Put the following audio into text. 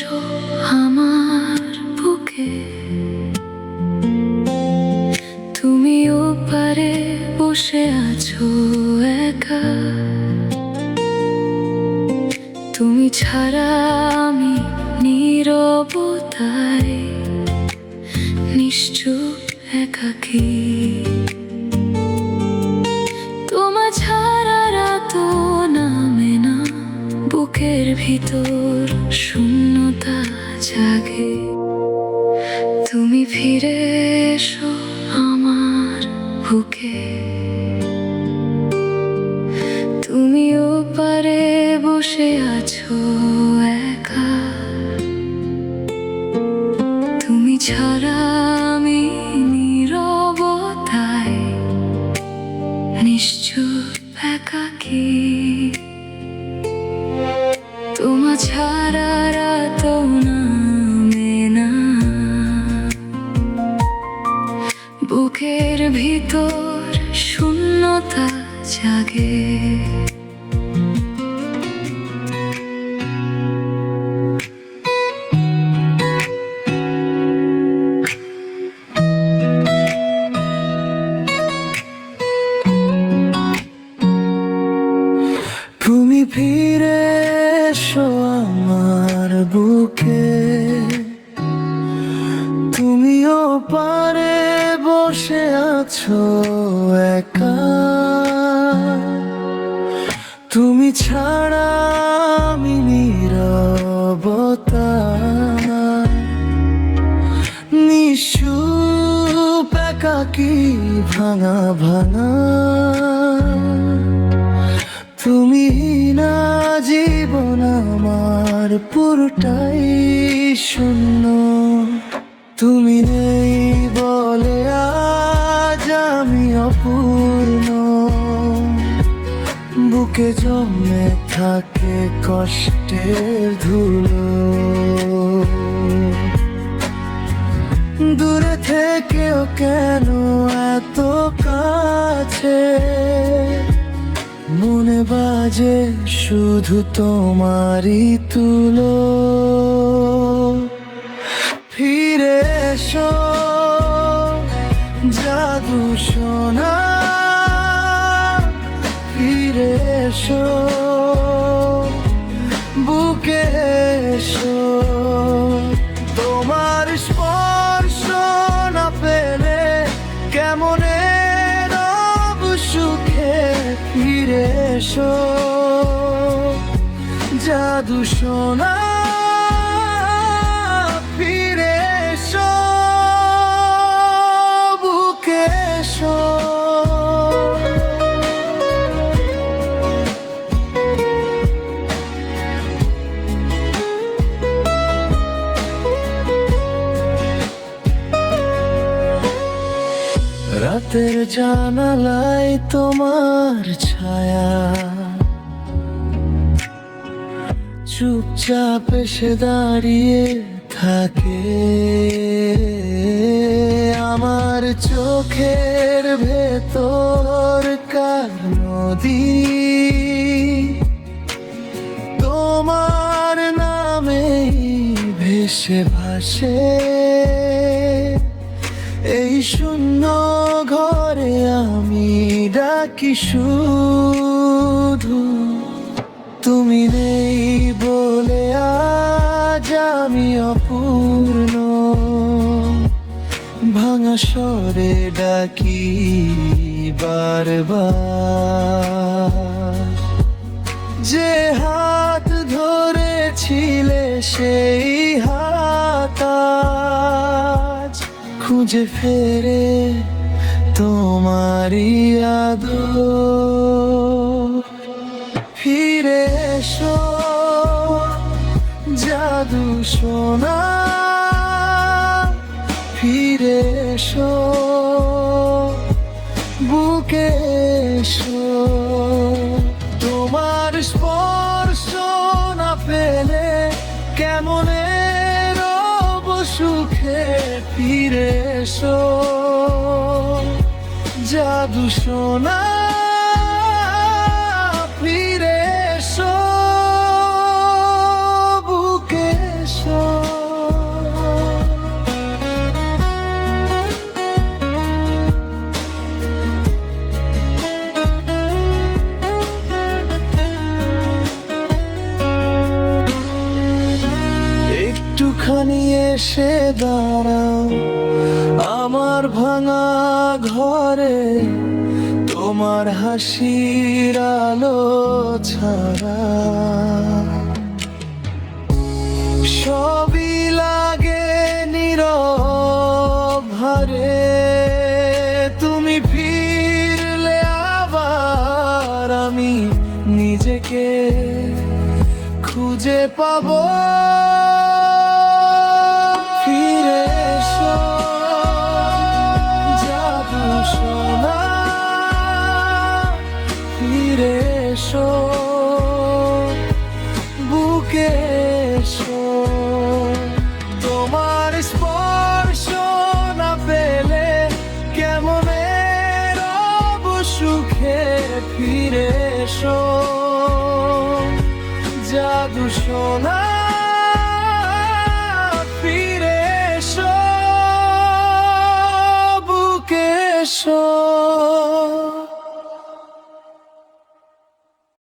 এসো আমার বুকে, তুমি ওপারে বসে আছো একা, তুমি ছাড়া আমি নীরবতায় নিশ্চুপ একাকী। তোমার ছাড়া রাত নামে না, বুকের ভিতর শূন্যতা জাগে। তুমি ফিরে এসো আমার বুকে, তুমি ওপারে বসে আছো একা, তুমি ছাড়া আমি নীরবতায় নিশ্চুপ একাকী। তোমার ছাড়া রাত নামে না, বুকের ভিতর শূন্যতা জাগে। তুমি ফিরে এসো আমার বুকে, তুমিও পারে বসে আছো একা, তুমি ছাড়া আমি নীরবতা নিশ্চুপ একাকী ভাঙা ভাঙা। তুমি না জীবন আমার পুরোটাই শূন্য, তুমি নেই বলে আজ আমি অপূর্ণ। বুকে জমে থাকে কষ্টের ধুলো, দূরে থেকেও কেন এত কাছে মনে বাজে শুধু তোমারই তুলো। ফিরে এসো জাদু সোনা, ফিরে এসো বুকে এসো। তোমার স্পর্শ না পেলে কেমন রব সুখে। ফিরে এসো জাদু সোনা, ফিরে এসো বুকে এসো। রাতের জানালায় তোমার ছায়া চুপচাপ এসে দাঁড়িয়ে থাকে, আমার চোখের ভেতর কার নদী তোমার নামেই ভেসে ভাসে। এই শূন্য ঘরে আমি ডাকি শুধু, তুমি নেই বলে আজ আমি অপূর্ণ। ভাঙা স্বরে ডাকি বারবার, যে হাত ধরেছিলে সেই হাত আজ খুঁজে ফেরে তোমারই আদর। ফিরে এসো জাদু সোনা, ফিরে এসো বুকে এসো। তোমার স্পর্শ না পেলে কেমন রব সুখে। ফিরে এসো জাদু সোনা, ফিরে এসো বুকে এসো। একটুখানি এসে দাঁড়াও আমার ভাঙা ঘরে, তোমার হাসির আলো ছাড়া সবই লাগে নীরব হারে। তুমি ফিরলে আবার আমি নিজেকে খুঁজে পাবো। ফিরে এসো জাদু সোনা, ফিরে এসো বুকে এসো। তোমার স্পর্শ না পেলে কেমন রব সুখে। ফিরে এসো জাদু সোনা।